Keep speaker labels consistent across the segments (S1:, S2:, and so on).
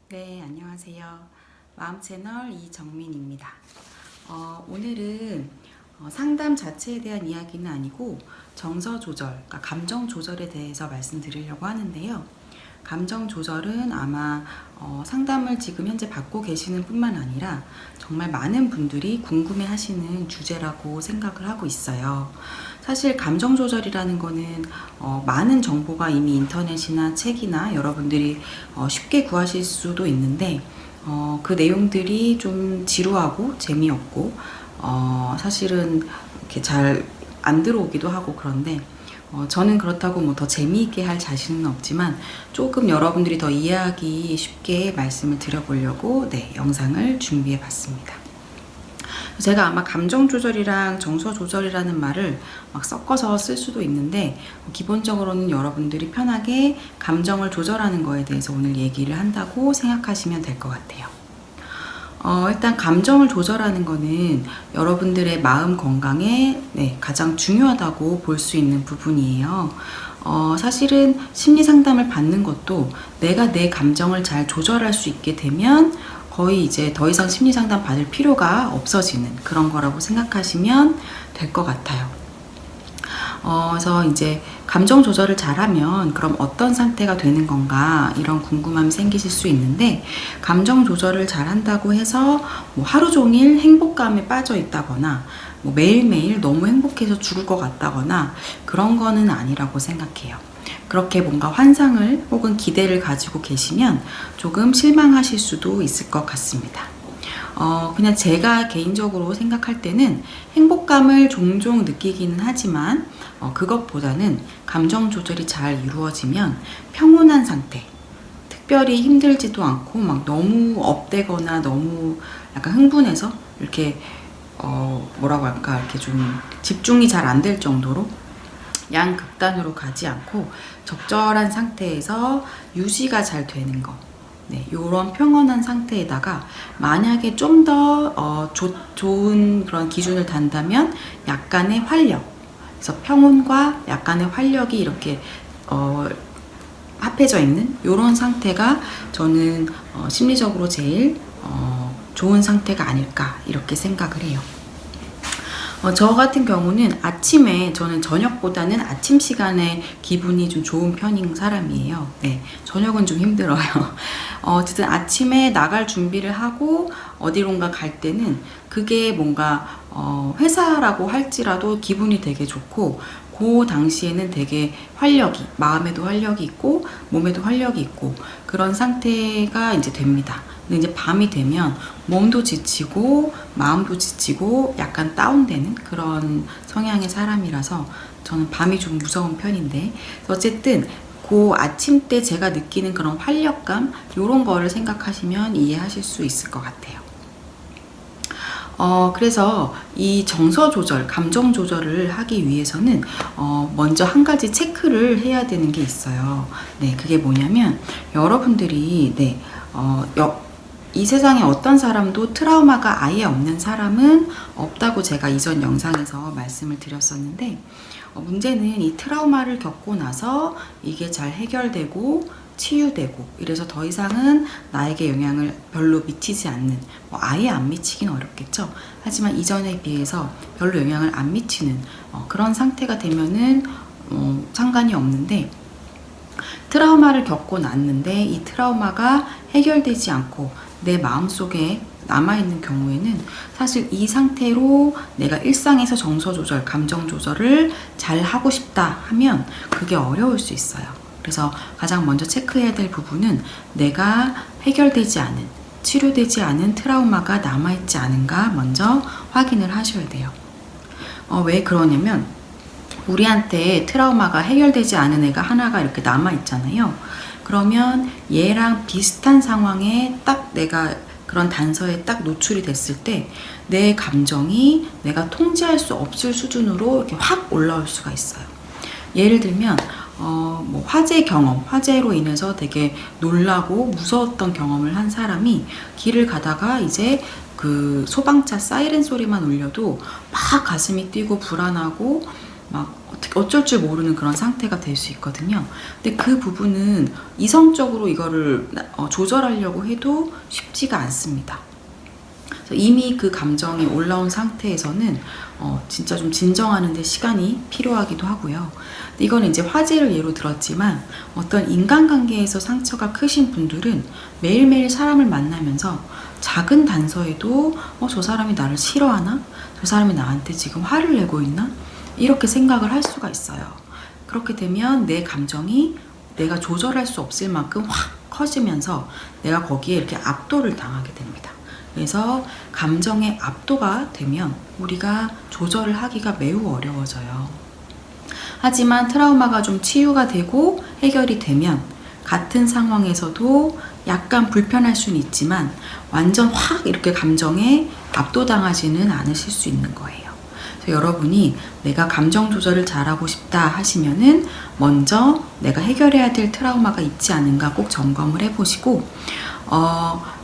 S1: 네, 안녕하세요. 마음 채널 이정민입니다. 오늘은 상담 자체에 대한 이야기는 아니고 정서 조절, 그러니까 감정 조절에 대해서 말씀드리려고 하는데요. 감정 조절은 아마 상담을 지금 현재 받고 계시는 뿐만 아니라 정말 많은 분들이 궁금해 하시는 주제라고 생각을 하고 있어요. 사실 감정 조절이라는 거는 많은 정보가 이미 인터넷이나 책이나 여러분들이 쉽게 구하실 수도 있는데 그 내용들이 좀 지루하고 재미없고 사실은 이렇게 잘 안 들어오기도 하고 그런데 저는 그렇다고 뭐 더 재미있게 할 자신은 없지만 조금 여러분들이 더 이해하기 쉽게 말씀을 드려보려고 영상을 준비해 봤습니다. 제가 아마 감정 조절이랑 정서 조절이라는 말을 막 섞어서 쓸 수도 있는데 기본적으로는 여러분들이 편하게 감정을 조절하는 거에 대해서 오늘 얘기를 한다고 생각하시면 될 것 같아요. 일단 감정을 조절하는 거는 여러분들의 마음 건강에 가장 중요하다고 볼 수 있는 부분이에요. 사실은 심리 상담을 받는 것도 내가 내 감정을 잘 조절할 수 있게 되면 거의 이제 더 이상 심리 상담 받을 필요가 없어지는 그런 거라고 생각하시면 될 것 같아요. 그래서 이제 감정 조절을 잘하면 그럼 어떤 상태가 되는 건가 이런 궁금함이 생기실 수 있는데, 감정 조절을 잘한다고 해서 뭐 하루 종일 행복감에 빠져 있다거나 뭐 매일매일 너무 행복해서 죽을 것 같다거나 그런 거는 아니라고 생각해요. 그렇게 뭔가 환상을 혹은 기대를 가지고 계시면 조금 실망하실 수도 있을 것 같습니다. 그냥 제가 개인적으로 생각할 때는 행복감을 종종 느끼기는 하지만 그것보다는 감정 조절이 잘 이루어지면 평온한 상태, 특별히 힘들지도 않고 막 너무 업되거나 너무 약간 흥분해서 이렇게 뭐라고 할까, 이렇게 좀 집중이 잘 안 될 정도로 양극단으로 가지 않고 적절한 상태에서 유지가 잘 되는 거, 이런 평온한 상태에다가 만약에 좀 더 좋은 그런 기준을 단다면 약간의 활력, 그래서 평온과 약간의 활력이 이렇게 합해져 있는 이런 상태가 저는 심리적으로 제일 좋은 상태가 아닐까 이렇게 생각을 해요. 저 같은 경우는 아침에, 저는 저녁보다는 아침 시간에 기분이 좀 좋은 편인 사람이에요. 저녁은 좀 힘들어요. 어쨌든 아침에 나갈 준비를 하고 어디론가 갈 때는 그게 뭔가 회사라고 할지라도 기분이 되게 좋고, 그 당시에는 되게 활력이, 마음에도 활력이 있고 몸에도 활력이 있고 그런 상태가 이제 됩니다. 근데 이제 밤이 되면 몸도 지치고 마음도 지치고 약간 다운되는 그런 성향의 사람이라서 저는 밤이 좀 무서운 편인데, 어쨌든 그 아침 때 제가 느끼는 그런 활력감, 이런 거를 생각하시면 이해하실 수 있을 것 같아요. 그래서 이 정서 조절, 감정 조절을 하기 위해서는 먼저 한 가지 체크를 해야 되는 게 있어요. 그게 뭐냐면, 여러분들이 이 세상에 어떤 사람도 트라우마가 아예 없는 사람은 없다고 제가 이전 영상에서 말씀을 드렸었는데, 문제는 이 트라우마를 겪고 나서 이게 잘 해결되고 치유되고 이래서 더 이상은 나에게 영향을 별로 미치지 않는, 아예 안 미치긴 어렵겠죠. 하지만 이전에 비해서 별로 영향을 안 미치는 그런 상태가 되면은 상관이 없는데, 트라우마를 겪고 났는데 이 트라우마가 해결되지 않고 내 마음속에 남아있는 경우에는 사실 이 상태로 내가 일상에서 정서 조절, 감정 조절을 잘 하고 싶다 하면 그게 어려울 수 있어요. 그래서 가장 먼저 체크해야 될 부분은 내가 해결되지 않은, 치료되지 않은 트라우마가 남아있지 않은가 먼저 확인을 하셔야 돼요. 왜 그러냐면, 우리한테 트라우마가 해결되지 않은 애가 하나가 이렇게 남아있잖아요. 그러면 얘랑 비슷한 상황에 딱 내가 그런 단서에 딱 노출이 됐을 때 내 감정이 내가 통제할 수 없을 수준으로 이렇게 확 올라올 수가 있어요. 예를 들면 뭐 화재로 인해서 되게 놀라고 무서웠던 경험을 한 사람이 길을 가다가 이제 그 소방차 사이렌 소리만 울려도 막 가슴이 뛰고 불안하고 막 어쩔 줄 모르는 그런 상태가 될 수 있거든요. 근데 그 부분은 이성적으로 이거를 조절하려고 해도 쉽지가 않습니다. 이미 그 감정이 올라온 상태에서는 진짜 좀 진정하는 데 시간이 필요하기도 하고요. 이건 이제 화제를 예로 들었지만 어떤 인간관계에서 상처가 크신 분들은 매일매일 사람을 만나면서 작은 단서에도 저 사람이 나를 싫어하나? 저 사람이 나한테 지금 화를 내고 있나? 이렇게 생각을 할 수가 있어요. 그렇게 되면 내 감정이 내가 조절할 수 없을 만큼 확 커지면서 내가 거기에 이렇게 압도를 당하게 됩니다. 그래서 감정의 압도가 되면 우리가 조절을 하기가 매우 어려워져요. 하지만 트라우마가 좀 치유가 되고 해결이 되면 같은 상황에서도 약간 불편할 수는 있지만 완전 확 이렇게 감정에 압도당하지는 않으실 수 있는 거예요. 그래서 여러분이 내가 감정 조절을 잘하고 싶다 하시면은 먼저 내가 해결해야 될 트라우마가 있지 않은가 꼭 점검을 해보시고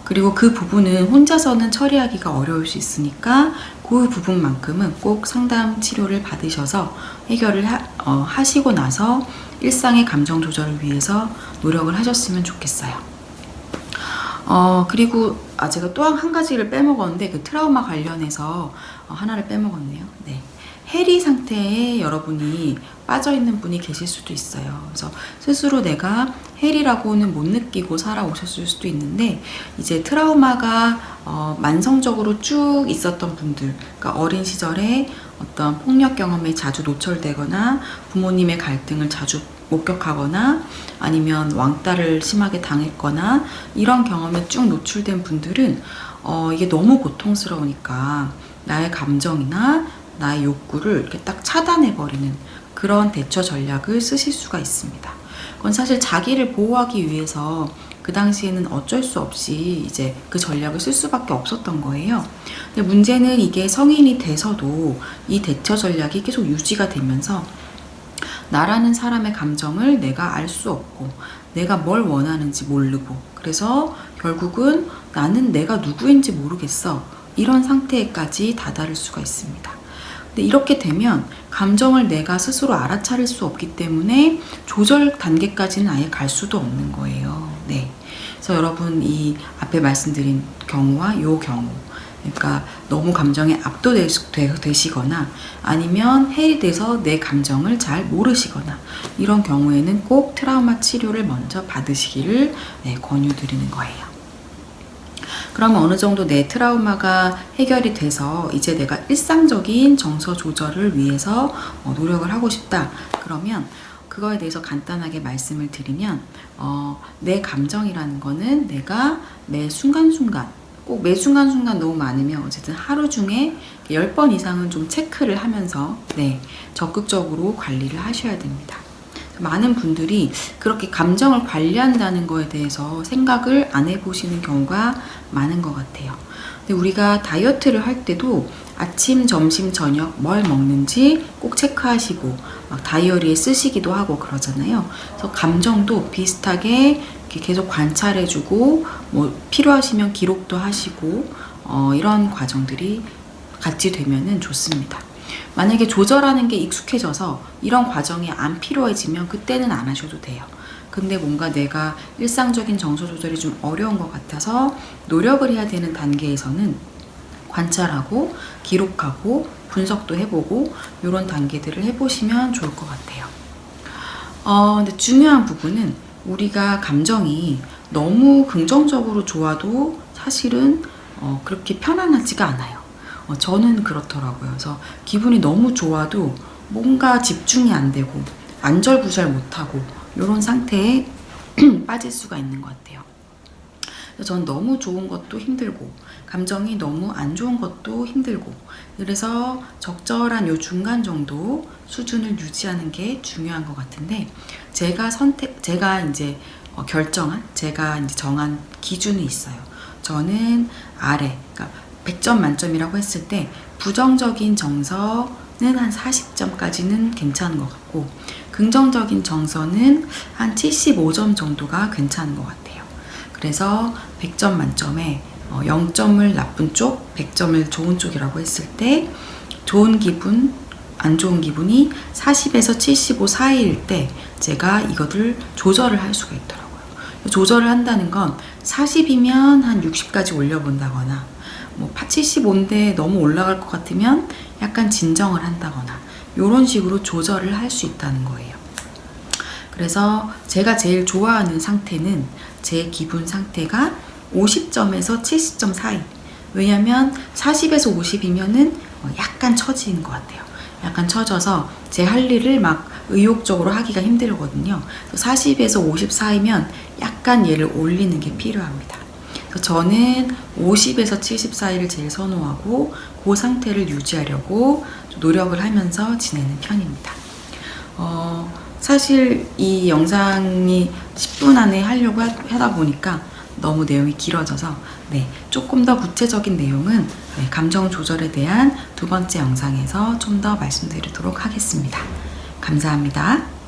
S1: 그리고 그 부분은 혼자서는 처리하기가 어려울 수 있으니까 그 부분만큼은 꼭 상담 치료를 받으셔서 해결을 하시고 나서 일상의 감정 조절을 위해서 노력을 하셨으면 좋겠어요. 그리고 제가 또 한 가지를 빼먹었는데 그 트라우마 관련해서 하나를 빼먹었네요. 네. 해리 상태에 여러분이 빠져있는 분이 계실 수도 있어요. 그래서 스스로 내가 해리라고는 못 느끼고 살아오셨을 수도 있는데 이제 트라우마가 만성적으로 쭉 있었던 분들, 그러니까 어린 시절에 어떤 폭력 경험에 자주 노출되거나 부모님의 갈등을 자주 목격하거나 아니면 왕따를 심하게 당했거나 이런 경험에 쭉 노출된 분들은 이게 너무 고통스러우니까 나의 감정이나 나의 욕구를 이렇게 딱 차단해버리는 그런 대처 전략을 쓰실 수가 있습니다. 그건 사실 자기를 보호하기 위해서 그 당시에는 어쩔 수 없이 이제 그 전략을 쓸 수밖에 없었던 거예요. 근데 문제는 이게 성인이 돼서도 이 대처 전략이 계속 유지가 되면서 나라는 사람의 감정을 내가 알 수 없고 내가 뭘 원하는지 모르고 그래서 결국은 나는 내가 누구인지 모르겠어 이런 상태까지 다다를 수가 있습니다. 근데 이렇게 되면 감정을 내가 스스로 알아차릴 수 없기 때문에 조절 단계까지는 아예 갈 수도 없는 거예요. 네. 그래서 여러분 이 앞에 말씀드린 경우와 요 경우 그러니까 너무 감정에 압도되시거나 아니면 해리돼서 내 감정을 잘 모르시거나 이런 경우에는 꼭 트라우마 치료를 먼저 받으시기를 권유드리는 거예요. 그러면 어느 정도 내 트라우마가 해결이 돼서 이제 내가 일상적인 정서 조절을 위해서 노력을 하고 싶다. 그러면 그거에 대해서 간단하게 말씀을 드리면 내 감정이라는 거는 내가 매 순간순간 꼭 매 순간순간 너무 많으면 어쨌든 하루 중에 10번 이상은 좀 체크를 하면서 적극적으로 관리를 하셔야 됩니다. 많은 분들이 그렇게 감정을 관리한다는 거에 대해서 생각을 안 해보시는 경우가 많은 것 같아요. 근데 우리가 다이어트를 할 때도 아침, 점심, 저녁 뭘 먹는지 꼭 체크하시고 막 다이어리에 쓰시기도 하고 그러잖아요. 그래서 감정도 비슷하게 이렇게 계속 관찰해주고 뭐 필요하시면 기록도 하시고 이런 과정들이 같이 되면은 좋습니다. 만약에 조절하는 게 익숙해져서 이런 과정이 안 필요해지면 그때는 안 하셔도 돼요. 근데 뭔가 내가 일상적인 정서 조절이 좀 어려운 것 같아서 노력을 해야 되는 단계에서는 관찰하고 기록하고 분석도 해보고 이런 단계들을 해보시면 좋을 것 같아요. 근데 중요한 부분은 우리가 감정이 너무 긍정적으로 좋아도 사실은 그렇게 편안하지가 않아요. 저는 그렇더라고요. 그래서 기분이 너무 좋아도 뭔가 집중이 안 되고 안절부절 못하고 이런 상태에 빠질 수가 있는 것 같아요. 전 너무 좋은 것도 힘들고 감정이 너무 안 좋은 것도 힘들고 그래서 적절한 요 중간 정도 수준을 유지하는 게 중요한 것 같은데 제가 이제 제가 이제 정한 기준이 있어요. 저는 아래, 그러니까 100점 만점이라고 했을 때 부정적인 정서는 한 40점까지는 괜찮은 것 같고 긍정적인 정서는 한 75점 정도가 괜찮은 것 같아요. 그래서 100점 만점에 0점을 나쁜 쪽, 100점을 좋은 쪽이라고 했을 때 좋은 기분, 안 좋은 기분이 40에서 75 사이일 때 제가 이것을 조절을 할 수가 있더라고요. 조절을 한다는 건 40이면 한 60까지 올려본다거나 75인데 너무 올라갈 것 같으면 약간 진정을 한다거나 이런 식으로 조절을 할 수 있다는 거예요. 그래서 제가 제일 좋아하는 상태는 제 기분 상태가 50점에서 70점 사이. 왜냐면 40에서 50이면은 약간 처지는 것 같아요. 약간 처져서 제 할 일을 막 의욕적으로 하기가 힘들거든요. 40에서 50 사이면 약간 얘를 올리는 게 필요합니다. 그래서 저는 50에서 70 사이를 제일 선호하고 그 상태를 유지하려고 노력을 하면서 지내는 편입니다. 사실 이 영상이 10분 안에 하려고 하다 보니까 너무 내용이 길어져서 조금 더 구체적인 내용은 감정 조절에 대한 두 번째 영상에서 좀 더 말씀드리도록 하겠습니다. 감사합니다.